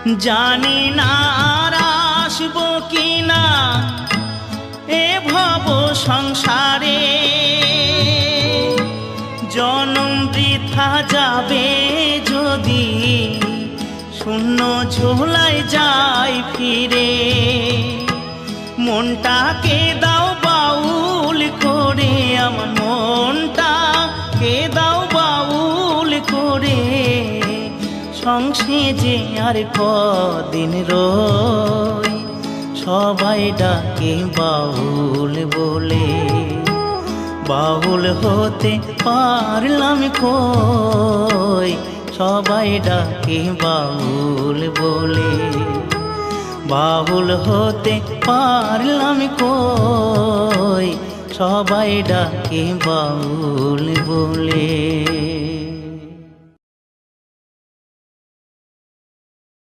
জানি না আর আসবো কিনা এ ভব সংসারে, জনম বৃথা যাবে যদি শূন্য ঝোলায় যাই ফিরে। মনটাকে দাও বাউল করে, আমার মনটাকে দাও বাউল করে, সংসেজে আর কদিন রই, সবাই ডাকে বাউল বলে। বাউল হতে পারলাম কই, সবাই ডাকে বাউল বলে। বাউল হতে পারলাম কই, সবাই ডাকে বাউল বলে।